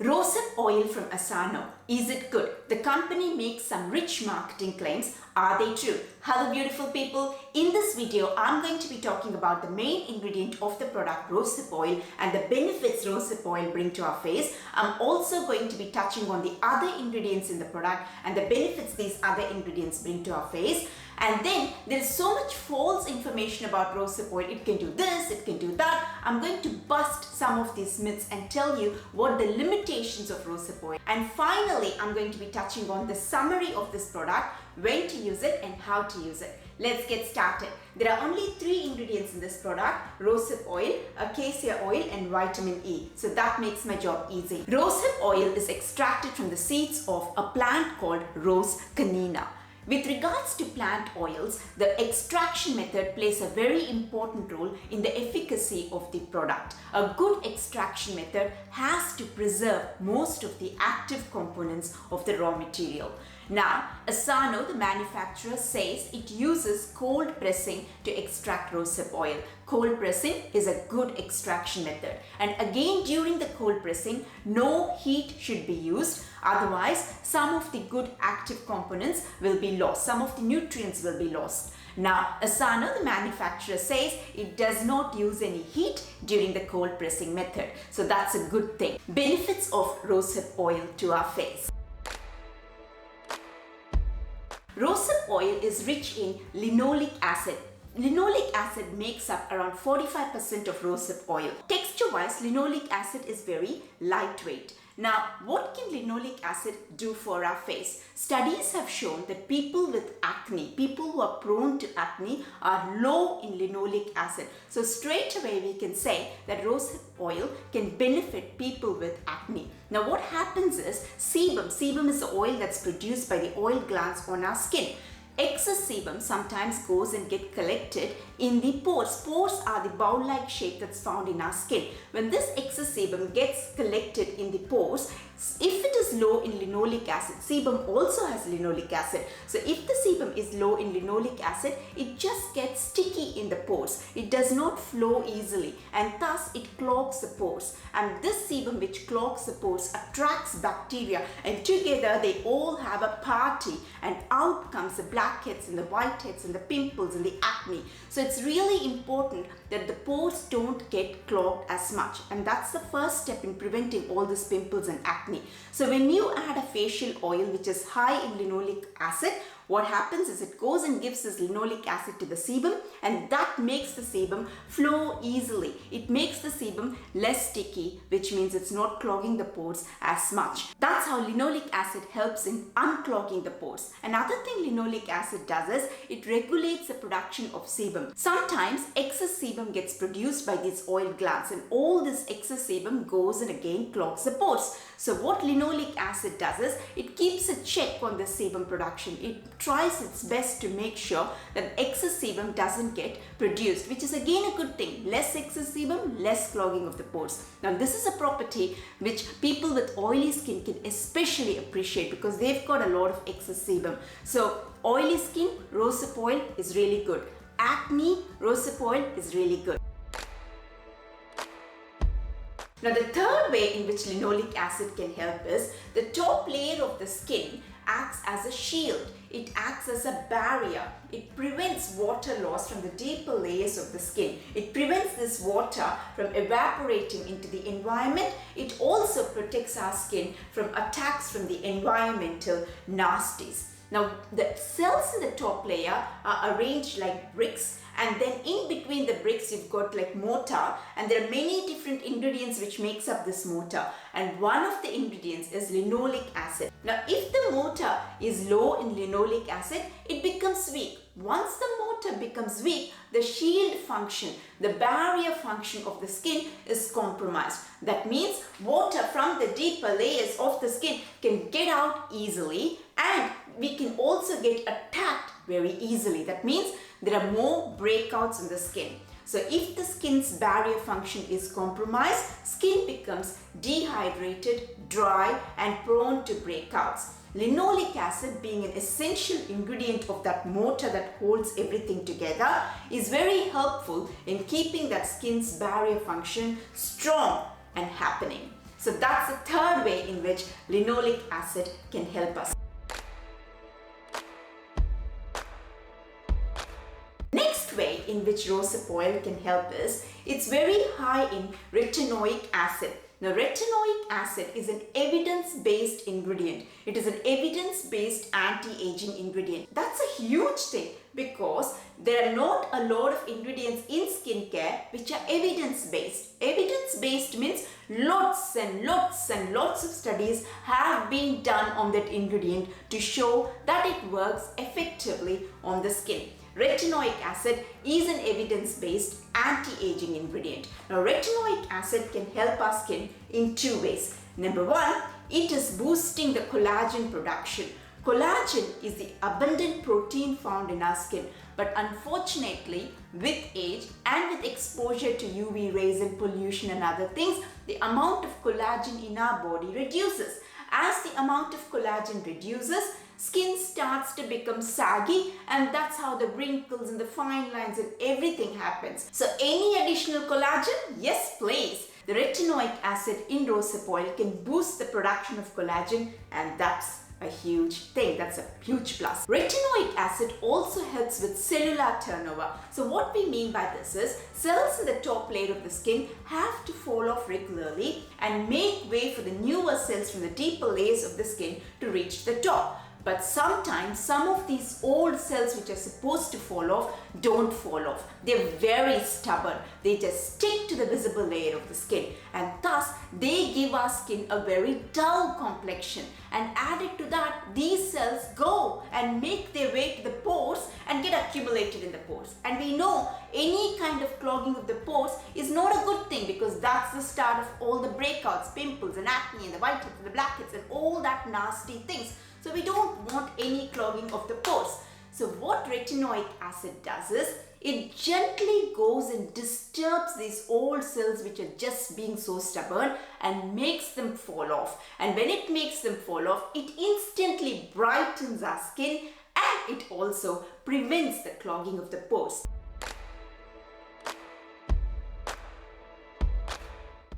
Rosehip oil from Essano. Is it good? The company makes some rich marketing claims. Are they true? Hello beautiful people. In this video, I'm going to be talking about the main ingredient of the product rosehip oil and the benefits rosehip oil bring to our face. I'm also going to be touching on the other ingredients in the product and the benefits these other ingredients bring to our face. And then there's so much false information about rosehip oil. It can do this, it can do that. I'm going to bust some of these myths and tell you what the limitations of rosehip oil. And finally, I'm going to be touching on the summary of this product, when to use it and how to use it. Let's get started. There are only 3 ingredients in this product: rosehip oil, acacia oil and vitamin E. So that makes my job easy. Rosehip oil is extracted from the seeds of a plant called rose canina. With regards to plant oils, the extraction method plays a very important role in the efficacy of the product. A good extraction method has to preserve most of the active components of the raw material. Now, Essano, the manufacturer, says it uses cold pressing to extract rosehip oil. Cold pressing is a good extraction method. And again, during the cold pressing, no heat should be used. Otherwise, some of the good active components will be lost. Some of the nutrients will be lost. Now, Essano, the manufacturer, says it does not use any heat during the cold pressing method. So that's a good thing. Benefits of rosehip oil to our face. Rosehip oil is rich in linoleic acid. Linoleic acid makes up around 45% of rosehip oil. Texture-wise, linoleic acid is very lightweight. Now, what can linoleic acid do for our face? Studies have shown that people with acne, people who are prone to acne, are low in linoleic acid. So straight away we can say that rosehip oil can benefit people with acne. Now what happens is sebum is the oil that's produced by the oil glands on our skin. Excess sebum sometimes goes and get collected in the pores. Pores are the bowl-like shape that's found in our skin. When this excess sebum gets collected in the pores, if it is low in linoleic acid, sebum also has linoleic acid. So if the sebum is low in linoleic acid, it just gets sticky in the pores. It does not flow easily and thus it clogs the pores. And this sebum which clogs the pores attracts bacteria and together they all have a party and out comes the blackheads and the whiteheads and the pimples and the acne. So it's really important that the pores don't get clogged as much, and that's the first step in preventing all these pimples and acne. So when you add a facial oil which is high in linoleic acid, what happens is it goes and gives this linoleic acid to the sebum and that makes the sebum flow easily. It makes the sebum less sticky, which means it's not clogging the pores as much. That's how linoleic acid helps in unclogging the pores. Another thing linoleic acid does is it regulates the production of sebum. Sometimes excess sebum gets produced by these oil glands and all this excess sebum goes and again clogs the pores. So what linoleic acid does is it keeps a check on the sebum production. It tries its best to make sure that excess sebum doesn't get produced, which is again a good thing. Less excess sebum, less clogging of the pores. Now this is a property which people with oily skin can especially appreciate because they've got a lot of excess sebum. So oily skin, rosehip oil is really good. Acne, rosehip oil is really good. Now the third way in which linoleic acid can help is the top layer of the skin acts as a shield. It acts as a barrier. It prevents water loss from the deeper layers of the skin. It prevents this water from evaporating into the environment. It also protects our skin from attacks from the environmental nasties. Now the cells in the top layer are arranged like bricks, and then in between the bricks you've got like mortar, and there are many different ingredients which makes up this mortar, and one of the ingredients is linoleic acid. Now if the mortar is low in linoleic acid, it becomes weak. Once the mortar becomes weak, the shield function, the barrier function of the skin is compromised. That means water from the deeper layers of the skin can get out easily and we can also get attacked very easily. That means there are more breakouts in the skin. So if the skin's barrier function is compromised, skin becomes dehydrated, dry and prone to breakouts. Linoleic acid, being an essential ingredient of that mortar that holds everything together, is very helpful in keeping that skin's barrier function strong and happening. So that's the third way in which linoleic acid can help us. Next way in which rosehip oil can help us, it's very high in retinoic acid. Now, retinoic acid is an evidence-based ingredient. It is an evidence-based anti-aging ingredient. That's a huge thing because there are not a lot of ingredients in skincare which are evidence-based. Evidence-based means lots and lots and lots of studies have been done on that ingredient to show that it works effectively on the skin. Retinoic acid is an evidence-based anti-aging ingredient. Now, retinoic acid can help our skin in two ways. Number one, it is boosting the collagen production. Collagen is the abundant protein found in our skin, but unfortunately, with age and with exposure to UV rays and pollution and other things, the amount of collagen in our body reduces. As the amount of collagen reduces, skin starts to become saggy, and that's how the wrinkles and the fine lines and everything happens. So any additional collagen? Yes, please. The retinoic acid in rosehip oil can boost the production of collagen, and that's a huge thing. That's a huge plus. Retinoic acid also helps with cellular turnover. So what we mean by this is cells in the top layer of the skin have to fall off regularly and make way for the newer cells from the deeper layers of the skin to reach the top. But sometimes some of these old cells which are supposed to fall off don't fall off. They're very stubborn. They just stick to the visible layer of the skin, and thus they give our skin a very dull complexion. And added to that, these cells go and make their way to the pores and get accumulated in the pores. And we know any kind of clogging of the pores is not a good thing because that's the start of all the breakouts, pimples and acne and the whiteheads and the blackheads and all that nasty things. So we don't want any clogging of the pores. So what retinoic acid does is it gently goes and disturbs these old cells which are just being so stubborn and makes them fall off. And when it makes them fall off, it instantly brightens our skin, and it also prevents the clogging of the pores.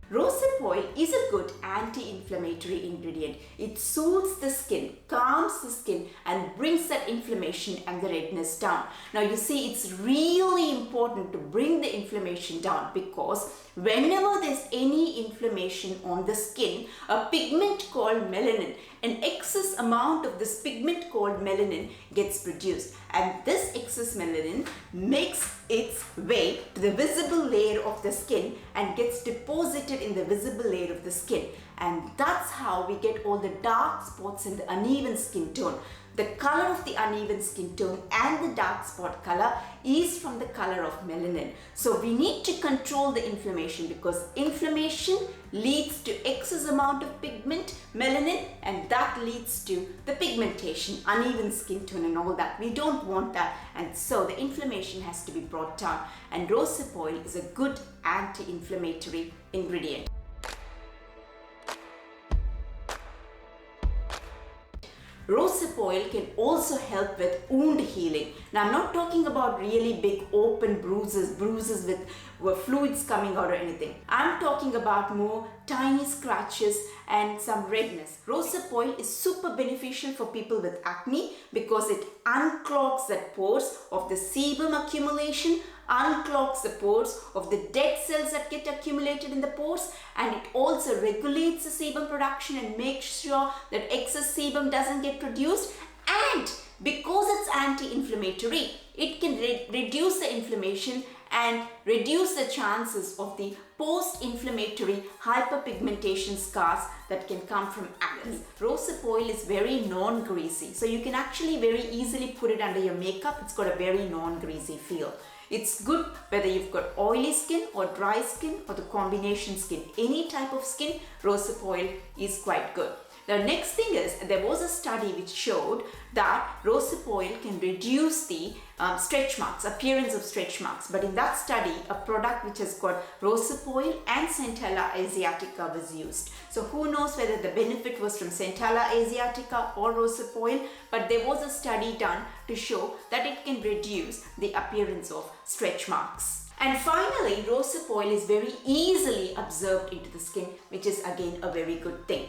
Rosehip oil is a good anti-inflammatory ingredient. It soothes the skin, calms the skin, and brings that inflammation and the redness down. Now you see, it's really important to bring the inflammation down because whenever there's any inflammation on the skin, a pigment called melanin, an excess amount of this pigment called melanin gets produced, and this excess melanin makes its way to the visible layer of the skin and gets deposited in the visible layer of the skin, and that's how we get all the dark spots and the uneven skin tone. The color of the uneven skin tone and the dark spot color is from the color of melanin. So we need to control the inflammation because inflammation leads to excess amount of pigment, melanin, and that leads to the pigmentation, uneven skin tone and all that. We don't want that, and so the inflammation has to be brought down, and rosehip oil is a good anti-inflammatory ingredient. Rosehip oil can also help with wound healing. Now, I'm not talking about really big open bruises with fluids coming out or anything. I'm talking about more tiny scratches and some redness. Rosehip oil is super beneficial for people with acne because it unclogs the pores of the sebum accumulation, unclogs the pores of the dead cells that get accumulated in the pores, and it also regulates the sebum production and makes sure that excess sebum doesn't get produced. And because it's anti-inflammatory, it can reduce the inflammation and reduce the chances of the post-inflammatory hyperpigmentation scars that can come from acne. Rosehip oil is very non-greasy, so you can actually very easily put it under your makeup. It's got a very non-greasy feel. It's good whether you've got oily skin or dry skin or the combination skin. Any type of skin, rosehip oil is quite good. The next thing is, there was a study which showed that rosehip oil can reduce the stretch marks, appearance of stretch marks. But in that study, a product which has got rosehip oil and centella asiatica was used. So who knows whether the benefit was from centella asiatica or rosehip oil, but there was a study done to show that it can reduce the appearance of stretch marks. And finally, rosehip oil is very easily absorbed into the skin, which is again a very good thing.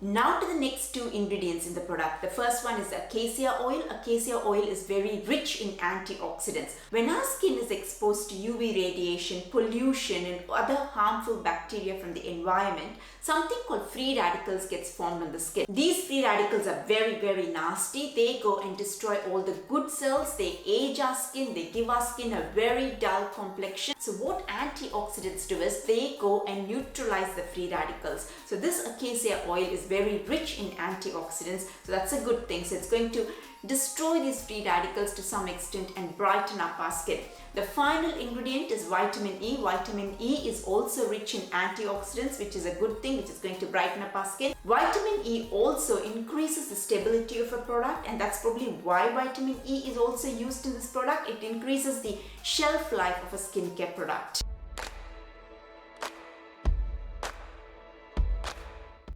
Now to the next two ingredients in the product. The first one is acacia oil. Acacia oil is very rich in antioxidants. When our skin is exposed to UV radiation, pollution and other harmful bacteria from the environment, something called free radicals gets formed on the skin. These free radicals are very nasty. They go and destroy all the good cells. They age our skin. They give our skin a very dull complexion. So what antioxidants do is they go and neutralize the free radicals. So this acacia oil is very rich in antioxidants, so that's a good thing. So it's going to destroy these free radicals to some extent and brighten up our skin. The final ingredient is vitamin E. Vitamin E is also rich in antioxidants, which is a good thing, which is going to brighten up our skin. Vitamin E also increases the stability of a product, and that's probably why vitamin E is also used in this product. It increases the shelf life of a skincare product.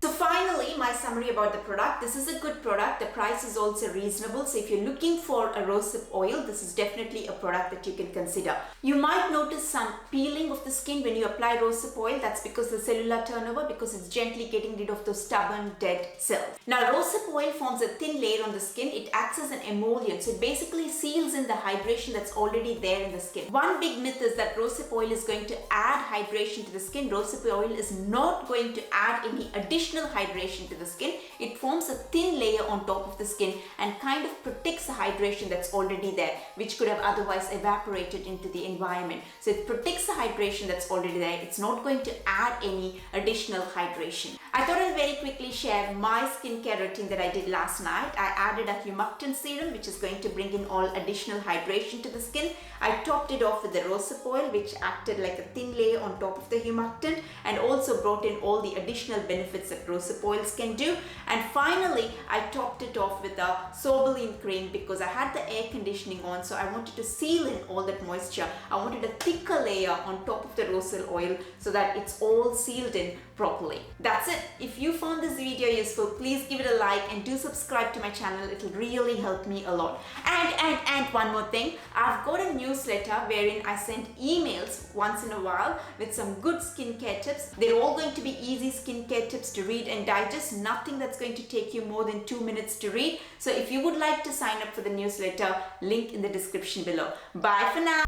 So finally, my summary about the product. This is a good product. The price is also reasonable. So if you're looking for a rosehip oil, this is definitely a product that you can consider. You might notice some peeling of the skin when you apply rosehip oil. That's because the cellular turnover, because it's gently getting rid of those stubborn dead cells. Now rosehip oil forms a thin layer on the skin. It acts as an emollient. So it basically seals in the hydration that's already there in the skin. One big myth is that rosehip oil is going to add hydration to the skin. Rosehip oil is not going to add any additional hydration to the skin. It forms a thin layer on top of the skin and kind of protects the hydration that's already there, which could have otherwise evaporated into the environment. So it protects the hydration that's already there. It's not going to add any additional hydration. I thought I'll very quickly share my skincare routine that I did last night. I added a humectant serum, which is going to bring in all additional hydration to the skin. I topped it off with the rosehip oil, which acted like a thin layer on top of the humectant and also brought in all the additional benefits that rosehip oils can do. And finally, I topped it off with a 𝗶𝗶 cream because I had the air conditioning on, so I wanted to seal in all that moisture. I wanted a thicker layer on top of the rosehip oil so that it's all sealed in properly. That's it. If you found this video useful, please give it a like and do subscribe to my channel. It'll really help me a lot. And one more thing, I've got a newsletter wherein I send emails once in a while with some good skincare tips. They're all going to be easy skincare tips to read and digest, nothing that's going to take you more than 2 minutes to read. So if you would like to sign up for the newsletter, link in the description below. Bye for now.